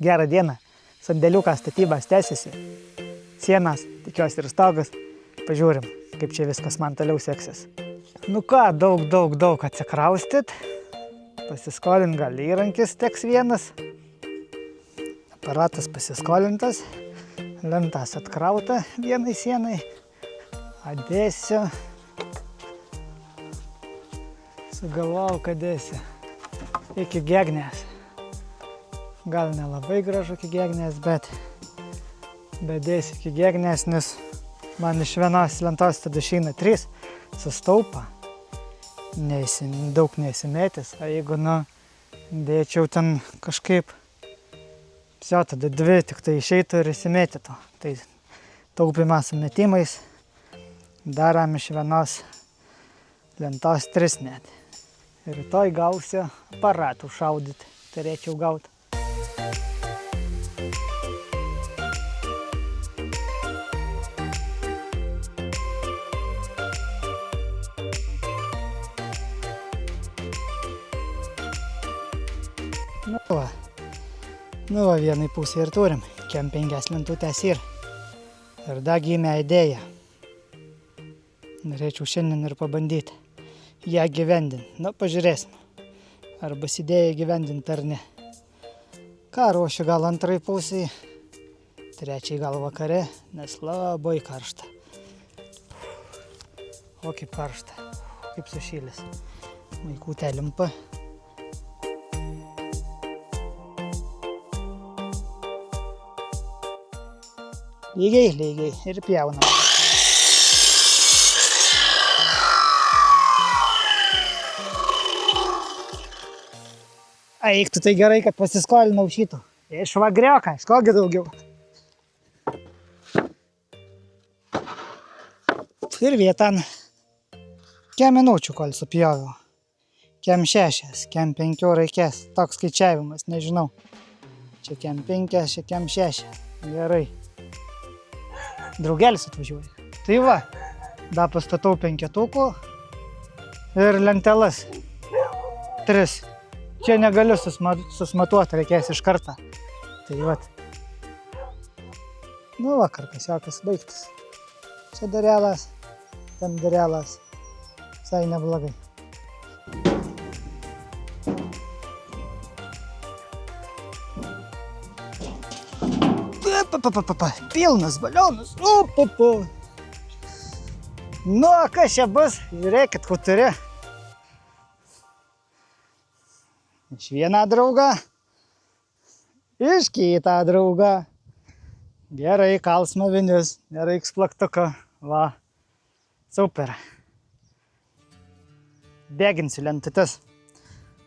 Gerą dieną. Sandėliukas statybas tęsiasi. Sienas, tikiuosi ir stogas. Pažiūrim, kaip čia viskas man toliau seksis. Nu ką, daug atsikraustyt. Pasiskolint gal įrankis teks vienas. Aparatas pasiskolintas. Lentas atkrauta vienai sienai. Adėsiu. Sugalvojau, kad dėsiu. Iki gegnės. Gal nelabai gražu iki gegnės, bet dėsiu iki gegnės, nes man iš vienos lentos tada išeina 3, sustaupa. Daug neįsimėtis, o jeigu dėčiau ten kažkaip, tada 2 tik tai išeitų ir įsimėtytų. Tai taupimas su metimais daram iš vienos lentos 3 net. Ir rytoj gausiu aparatų šaudyti, turėčiau gauti. Nu va, vienai pusė ir turim. Kem 5 lentutės ir dar gimė idėja. Norėčiau šiandien ir pabandyti ją gyvendinti. Pažiūrėsim, ar bus idėja gyvendinti ar ne. Ką ruošiu gal antrai pusiai, 3 gal vakare, nes labai karšta. O kaip karšta, kaip sušylis. Vaikutė limpa. Lygiai ir pjaunam. Eiktų tai gerai, kad pasiskolinau šito. Iš vagrioką, iš kogi daugiau. Ir vietan. Kem minučių, kol supjoviau. Kem 6, kem 5 reikės. Toks skaičiavimas, nežinau. Čia kem 5, čia kem 6. Gerai. Draugelis atvažiuoja. Tai va, da pastatau 5 ir lentelas 3. Čia negaliu susmatuoti, reikės iš karto. Tai va. Nu va, karkasiokas baigtas. Čia darelas, ten darelas. Visai neblogai. Pilnas balionas. Nu, kas čia bus? Žiūrėkit, ko turi. Iš vieną draugą, iš kitą draugą. Gerai, kalsma vinis, nereiks plaktuko. Va, super. Deginsiu lentutes.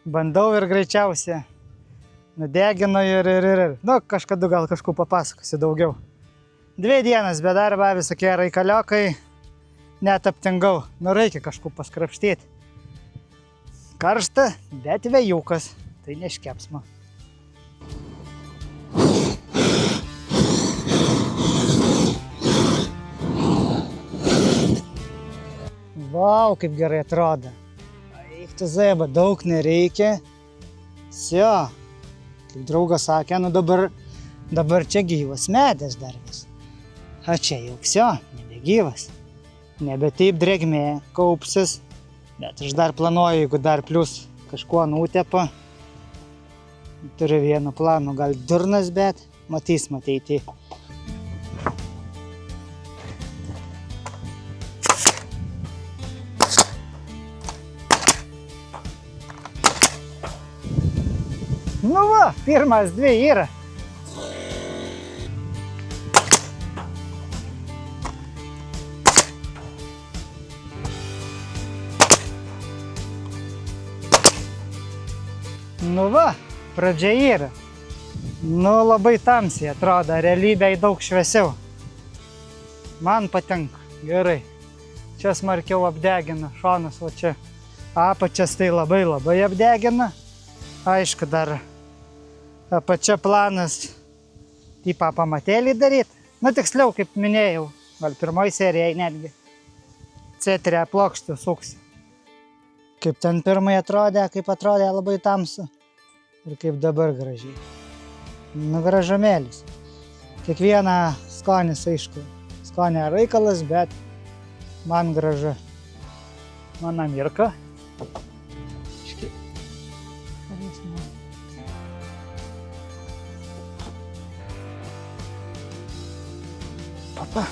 Bandau ir greičiausiai. Nudegino ir. Nu, kažkada gal kažko papasakosiu daugiau. 2 dienas be darbą, visokie raikaliokai. Net aptingau. Nu, reikia kažko paskrapštyti. Karšta, bet vėjukas. Tai neškepsma. Vau, kaip gerai atrodo. Eiktų zeba, daug nereikia. Sio. Kaip draugas sakė, nu dabar čia gyvas medis dar vis. O čia jau ksio, nebegyvas. Nebe taip drėgmė kaupsis. Bet aš dar planuoju, jeigu dar plius kažkuo nutepa. Turiu vienu planu, gal durnas, bet matysim ateity. Nu va, pirmas 2 yra. Nu va, pradžia yra. Nu labai tamsiai atrodo, realybėje daug šviesiau. Man patinka, gerai. Čia smarkiau apdegina šonas, o čia apačias tai labai apdegina. Aišku, dar apačia planas tipą pamatėlį daryti. Nu, tiksliau, kaip minėjau, gal pirmoji serijai netgi C3 plokštę suksiu. Kaip ten pirmai atrodė, kaip atrodė labai tamsu ir kaip dabar gražiai. Nu, gražumėlis. Kiekviena skonis, aišku, skonio reikalas, bet man gražu. Mano Mirka. Papa.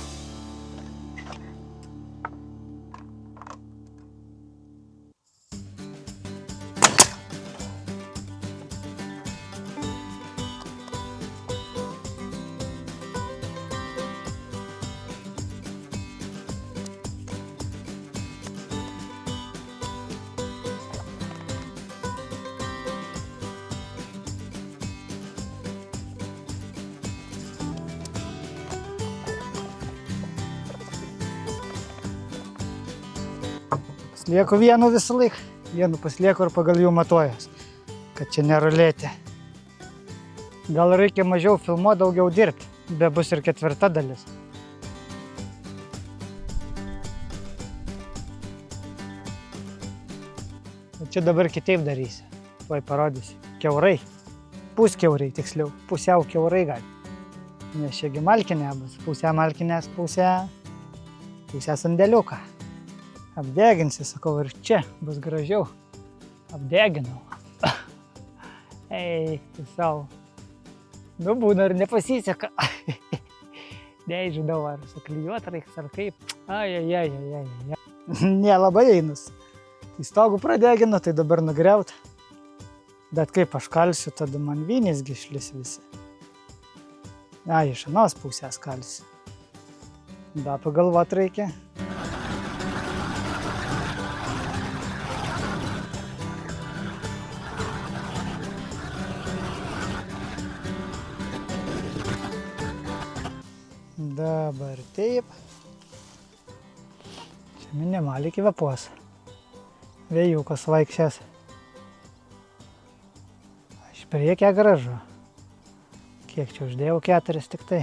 Lieku vienu visą laiką. Vienu paslieku ir pagal jų matuojas, kad čia nerulėti. Gal reikia mažiau filmuoti, daugiau dirbti, be bus ir 4. dalis. O čia dabar kitaip darysi. Tuoj parodysi. Kiaurai. Puskiaurai tiksliau. Pusiau kiaurai gali. Nes čiagi malkinė bus. Pusę malkinės, pusę sandėliuką. Apdeginsi, sakau, ir čia bus gražiau. Apdeginau. Ei, tu savo. Nu, būna ir nepasiseka. Nežinau, ar suklijuot reiks, ar kaip. Ai. Nelabai einus. Tai stogų pradeginu, tai dabar nugriaut. Bet kaip aš kalsiu, tada man vynisgi išlis visi. Iš anos pusės kalsiu. Da pagalvot reikia. Dabar taip. Čia minimaliai kvėpuos. Vėjukas vaikščias. Aš priekia gražu. Kiek čia uždėjau? 4 tik tai.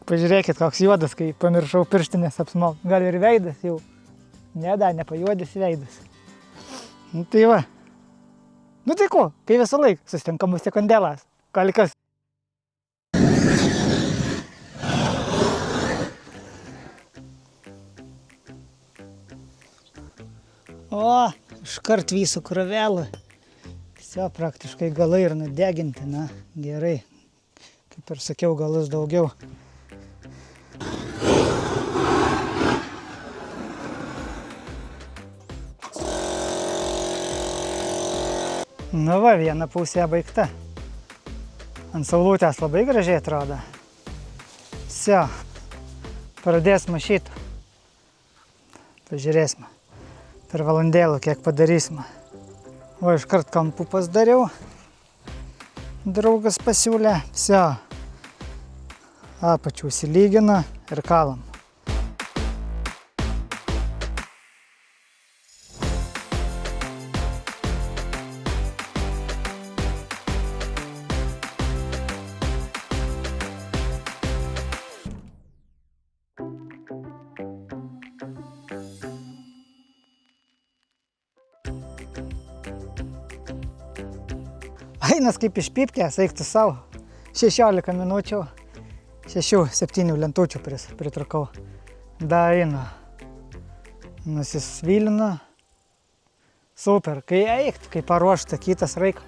Pažiūrėkit, koks juodas, kai pamiršau pirštinės apsmauk. Gal ir veidas jau. Nepajuodis veidas. Nu tai va. Nu tai ko, kai visą laiką susitinkam sekundėlas. Kalikas. O, iškart visų krovelų. Viso praktiškai galai ir nudeginti, na, gerai. Kaip ir sakiau, galus daugiau. Nu va, viena pusė baigta. Ant saulutės labai gražiai atrodo. Viso, pradės mašyti. Pažiūrėsime. Per valandėlų kiek padarysim. O iškart kampų pasidariau. Draugas pasiūlė. Viso. Apačių įsilygina ir kalam. Ainas kaip iš pypkės, eiktų savo. 16 minučių, 6-7 lentučių pritrukau. Da einu. Nusisvylinu. Super, kai eikt, kai paruošta kitas reik.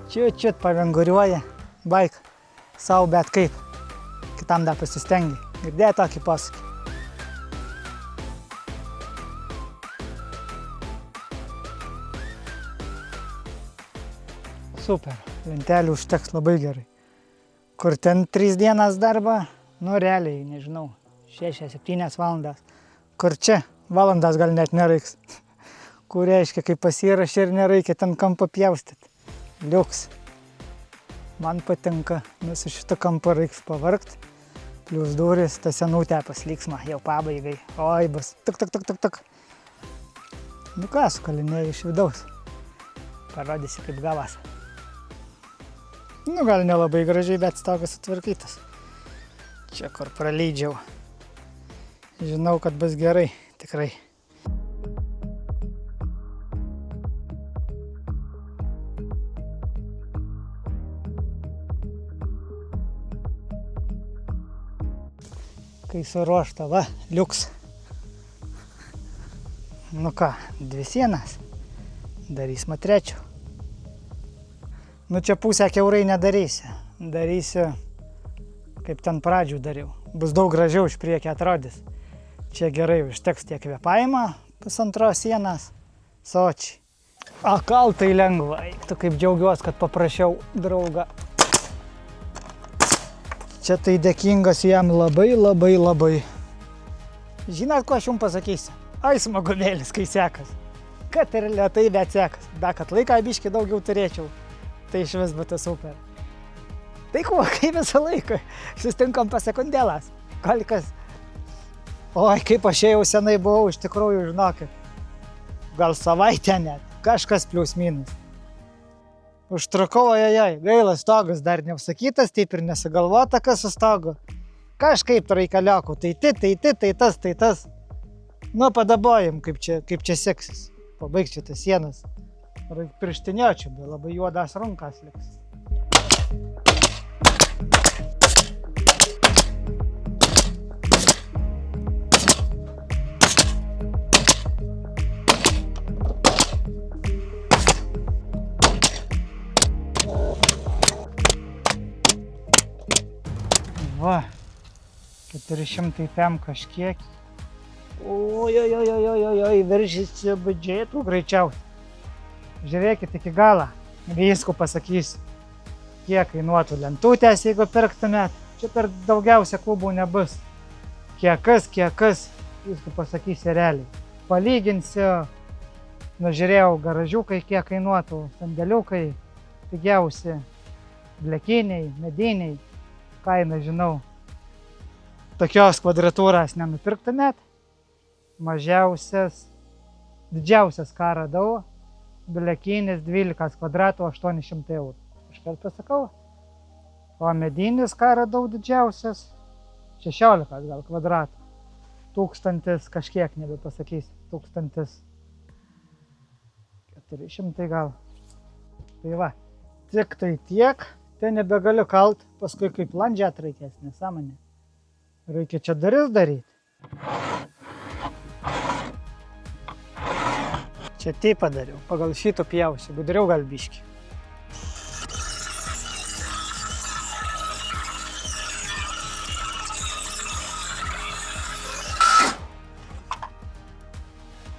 Čiut pavenguriuoja. Baik. Sau bet kaip. Kitam dar pasistengi. Girdėjai tokį pasakį. Super, lentelių užteks labai gerai. Kur ten 3 dienas darbą, nu realiai, nežinau, 6-7 valandas. Kur čia, valandas gal net nereiks. Kur reiškia, kai pasirašė ir nereikia ten kampą pjaustyti. Liuks. Man patinka, nes su šitą kampą reiks pavargti. Plius durys, ta senutė pasliksma, jau pabaigai. Oi, bus. Tuk. Nu ką, sukalinėjai iš vidaus. Parodysi, kaip gavas. Nu, gal nelabai gražiai, bet stogas sutvarkytas. Čia kur praleidžiau. Žinau, kad bus gerai, tikrai. kai suruošta, va, liuks. Nu ką, 2 sienas, darysime 3. Nu čia pusę kiaurai nedarysiu, darysiu kaip ten pradžių dariau. Bus daug gražiau iš priekio atrodys. Čia gerai užteks tiek kvėpavimą, 1,5 sienas, sočiai. A, kaltai lengva, tu kaip džiaugiuosi, kad paprašiau draugą. Čia tai dėkingas jam labai. Žinot, ko aš jums pasakysiu? Ai, smagumėlis, kai sekas. Kad ir lėtai, bet sekas. Bet kad laiką biškį daugiau turėčiau, tai iš vis būtų super. Tai kuo, kaip visą laiką. Sustinkam po sekundėlas. Gal kas. Oi, kaip aš jau senai buvau, iš tikrųjų, žinokit. Gal savaitę net. Kažkas plius minus. Užtrukau, ojojoj, gaila, stogas dar neužsakytas, taip ir nesigalvota, kas su stogu. Kažkaip reikaliokų, tai tas. Nu, padabojim, kaip čia seksis. Pabaigsiu tas sienas. Pirštiniočiau, bet labai juodas runkas liks. Va, 400 pem kažkiek. Oi, veržysi biudžetų greičiausiai. Žiūrėkit iki galą, visko pasakysiu. Kiek kainuotų lentutės, jeigu pirktumėt. Čia per daugiausia klubų nebus. Kiek kas, visko pasakysiu realiai. Palyginsiu, nužiūrėjau garažiukai, kiek kainuotų, sandėliukai, pigiausi, blekiniai, mediniai. Kainą žinau, tokios kvadratūros nenupirktumėt. Didžiausias ką radau, blekinis 12 kvadratų 800 eurų. Iškart pasakau. O medinis ką radau didžiausias 16 gal kvadratų. 1000 kažkiek nebepasakysiu. 1400 gal. Tai va, tik tai tiek. Tai nebegaliu kalt, paskui kaip landžiat reikės, nesąmonė. Reikia čia duris daryti. Čia taip padariau, pagal šito pjausiu, gudriau gal biškį.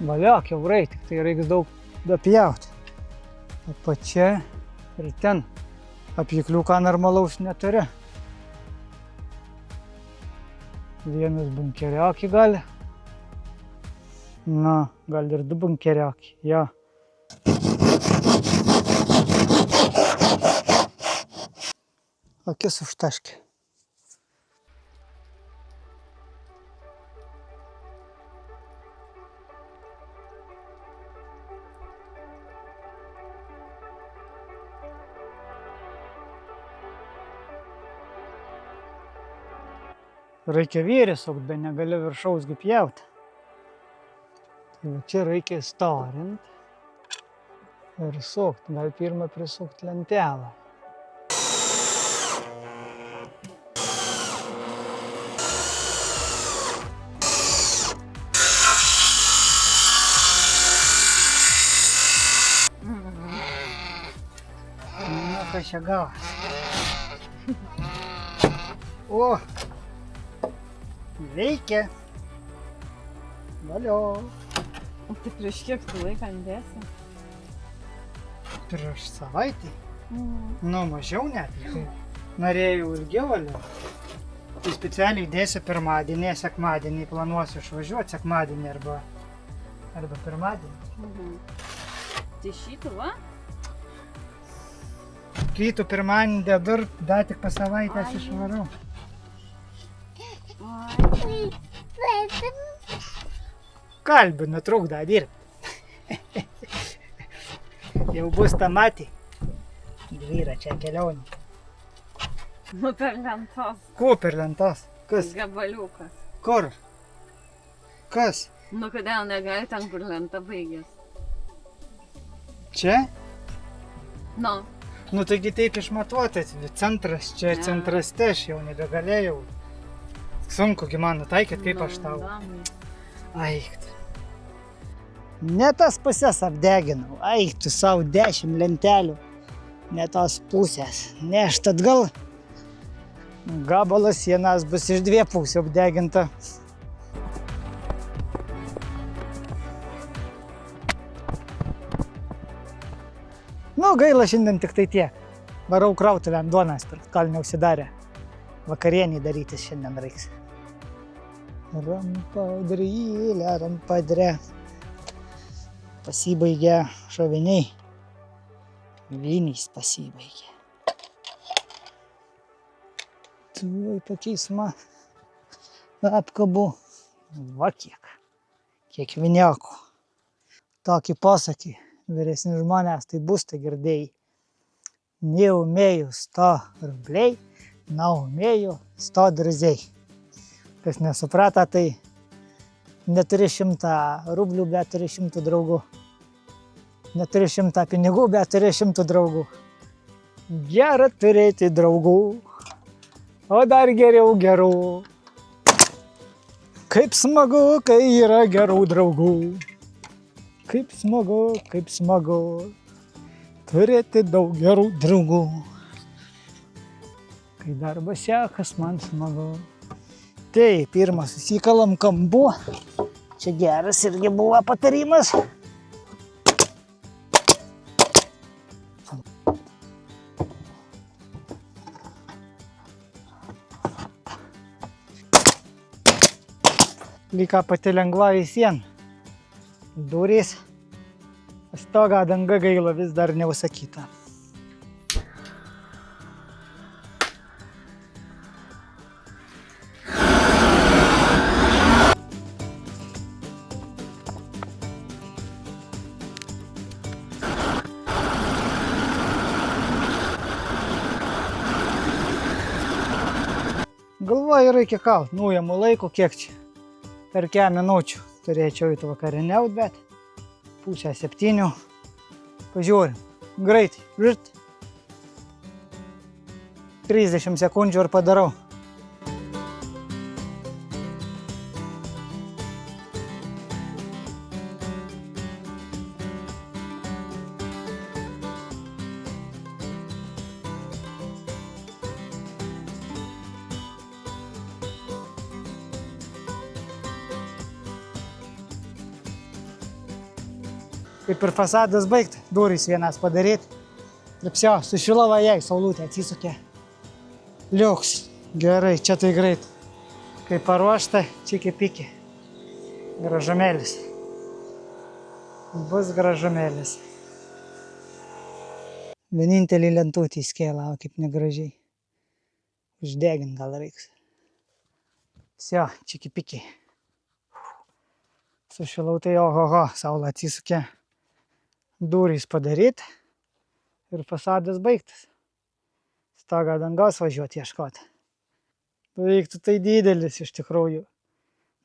Valio, kiaurai, tik tai reikia daug dapjauti. Apačia ir ten. Apjikliuką normalaus neturi. Vienas bunkeriokį gali. Na, gal ir 2 bunkeriokį, jo. Akis užtaškė. Reikia vyrį sukt, bet negali viršaus gi pjauti. Tai va čia reikia storint ir sukt. Gal pirmą prisukt lentelą. Nu, kas čia gavas. O! Veikia. Valio. O tai prieš kiek tu laiką dėsi? Prieš savaitę. Nu, mažiau net. Tai norėjau ilgiau valio. Tai specialiai dėsiu pirmadienį, sekmadienį planuosiu išvažiuoti sekmadienį arba pirmadienį. Tai šitą, va? Kitų pirmadienį dedu, dar tik po savaitės išvarau. Kalbinu, trukda dirbti. Jau bus tamatį. Dvyra čia kelionė. Nu per lentos. Ko per lentos? Kas? Gabaliukas. Kur? Kas? Nu kodėl negali ten, kur lenta baigės? Čia? Nu. Nu taigi taip išmatuotas, centras čia, centras te, aš jau nebegalėjau. Sunkugi man nutaikyt, kaip aš tau. Damai. Aikt. Ne tas pusės apdeginau. Aik, tu savo 10 lentelių. Ne tos pusės. Nešt atgal. Gabalas sienas bus iš 2 pusių apdeginta. Nu, gaila šiandien tik tai tiek. Varau krautuvėm duonas, kol neužsidarė. Vakarienį darytis šiandien reiks. Rampadrylė, rampadrė. Pasibaigė šoviniai. Vynys pasibaigė. Tuoj pakeisma. Apkabu. Va kiek. Kiek vinioko. Tokį posakį. Vyresni žmonės tai bus, tai girdėjai. Neumėjau 100 rubliai, naumėjau 100 druziai. Kas nesuprata, tai neturi 100 rublių, bet turi 100 draugų. Neturi 100 pinigų, bet turi 100 draugų. Gera turėti draugų, o dar geriau gerų. Kaip smagu, kai yra gerų draugų. Kaip smagu, turėti daug gerų draugų. Kai darbas sekas, man smagu. Tai, pirmą susikalam kambu. Čia geras irgi buvo patarimas. Lyga pati lengva visien. Durys. Stogą danga gaila vis dar neužsakyta. Galvoju, reikia kalt. Nuėmų laiko, kiek čia. Per 4 minučių turėčiau į vakarieniaut, bet 6:30. Pažiūrim. Greitai. Žiūrėt. 30 sekundžių ir padarau. Kaip ir fasadas baigta, durys vienas padaryti. Ir psio, sušilava jai, saulutė atsisukė. Liuks, gerai, čia tai greit. Kai paruošta, čiki piki. Gražumėlis. Bus gražumėlis. Vienintelį lentutį įskėlą, o kaip negražiai. Uždegint gal reiks. Psio, čiki piki. Sušilau tai ohoho, saulė atsisukė. Durys padaryti ir fasadas baigtas. Stogą dangos važiuoti ieškoti. Beveik tai didelis iš tikrųjų.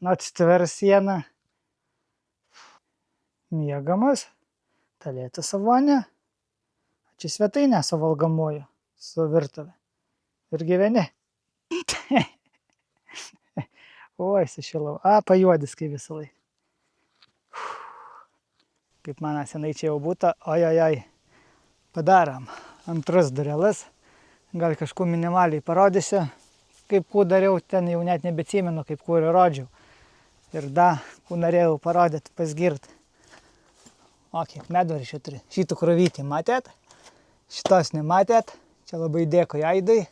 Atstvers sieną. Miegamas. Talėtų savonė. Čia svetainė su valgamuoju. Su virtuvė. Ir gyveni. Oi, sušilau. Pajuodis kaip visą laiką. Kaip man senai čia jau būta, ojojoj, padarom antrus durelas, gal kažkur minimaliai parodysiu, kaip kur dariau, ten jau net nebeatsimenu, kaip kur rodžiau. Ir kur norėjau parodyti, pasgirti. O, kiek medvaršių turi. Šitų krovytį matėt, šitos nematėt, čia labai dėkui Aidai,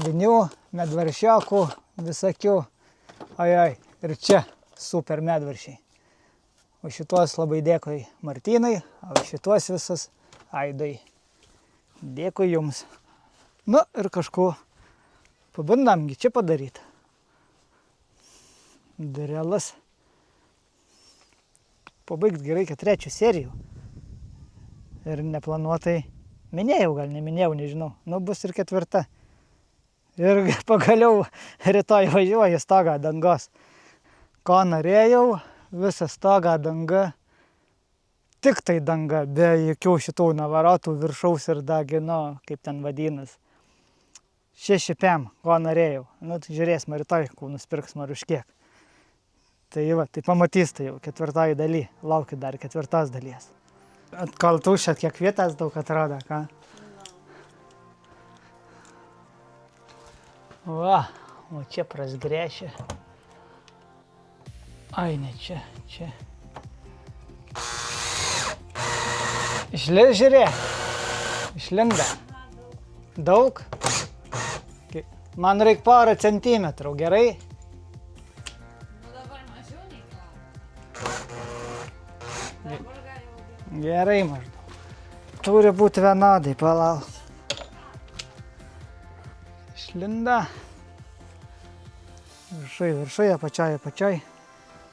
vinių, medvaršiokų, visokių, ojoj, ir čia super medvaršiai. O šituos labai dėkui Martynai, o šituos visus Aidai. Dėkui jums. Nu ir kažko pabandamgi čia padaryti. Durelas. Pabaigt gerai 3 serijų. Ir neplanuotai minėjau, gal neminėjau, nežinau. Nu bus ir 4. Ir pagaliau rytoj važiuoju stogą dangos. Ko norėjau. Visą stogą danga, tik tai danga, be jokių šitų navarotų viršaus ir dagino, kaip ten vadinas. 6 pem, ko norėjau. Nu, tai žiūrėsim rytoj, kol nusipirks man už kiek. Tai va, tai pamatys tai jau 4 daly. Laukiu dar 4 dalies. Atkaltų šiat kiek vietas daug atrodo, ką? Va, o čia prasgrešė. Ai, ne čia, čia. Žiūrėk. Išlinda. Daug. Man reikia porą centimetrų, gerai? Nu dabar mažiau nei ką. Gerai maždaug. Turi būti vienodai, palauk. Išlinda. Viršui, apačioj.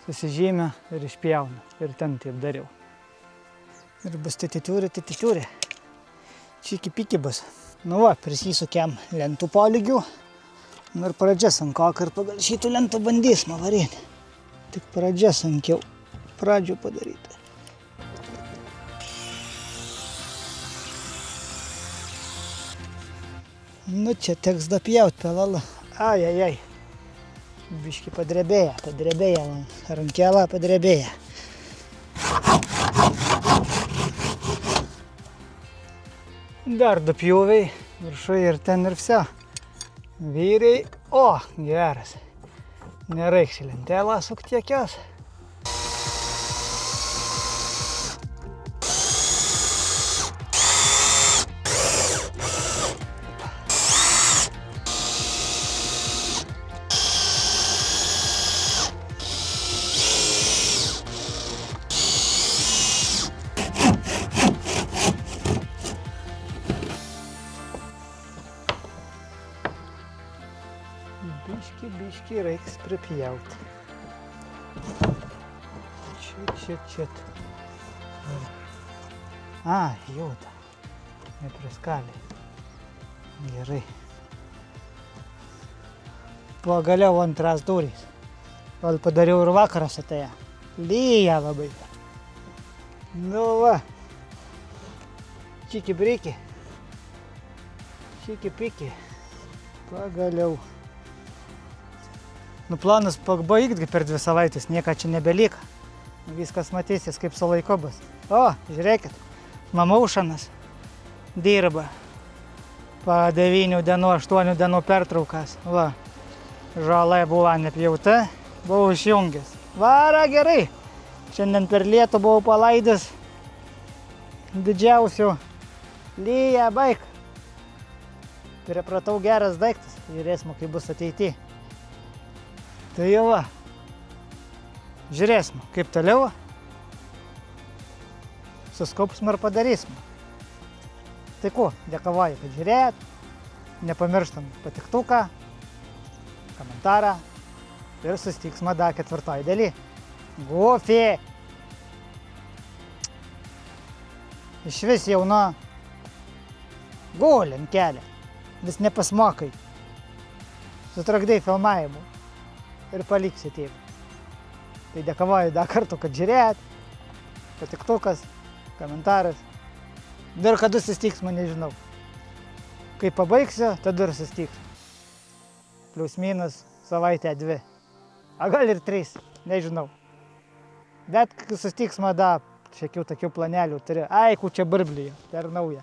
Susižymė ir išpjauna. Ir ten taip dariau. Ir bus tititiūri. Čiki-piki bus. Nu va, prisisukiam lentų polygių. Nu ir pradžias ant kokio ir pagal šitų lentų bandys nuvaryti. Tik pradžias ankiau. Pradžių padaryti. Nu čia teks dapjaut pelala. Ai. Biški padrebėja, rankelą padrebėja. Dar du pjūviai, viršui ir ten ir vse. Vyriai, o, geras. Nereiks į lentelą sukti jokios. Biški reiks pripjauti. Čit. A, juda. Nepriskalė. Gerai. Pagaliau antras durys. Gal padariau ir vakaras atėję. Lyja labai. Nu va. Čiki-briki. Čiki-piki. Pagaliau. Nu, planas pabaigti per 2 savaitės, nieko čia nebelieka. Viskas matysis, kaip su laiku bus. O, žiūrėkit, mamaušanas dirba. Po 9 dienų, 8 dienų pertraukas. Va, žolė buvo nepjauta, buvau išjungęs. Vara gerai. Šiandien per lietų buvau palaidęs didžiausių. Lyja, baig. Pripratau geras daiktas, žiūrėsim, kaip bus ateityje. Tai jau va, žiūrėsim, kaip toliau, suskaupsim ir padarysim. Tai ko, dėkavoju, kad žiūrėjot, nepamirštam patiktuką, komentarą ir susitiksim dar 4 daly. Gofė! Iš vis jauna gulė ant kelio, vis nepasmokai, sutrakdai filmavimu. Ir paliksi taip. Tai dėkavoju dar kartą, kad žiūrėjot. Patiktukas, komentaras. Dar kada susitiks, man nežinau. Kai pabaigsiu, tada ir susitiks. Plius minus savaitę 2. A gal ir 3, nežinau. Bet kai susitiks, man dar šiekių tokių planelių turiu. Ai, čia barblyje, per naują.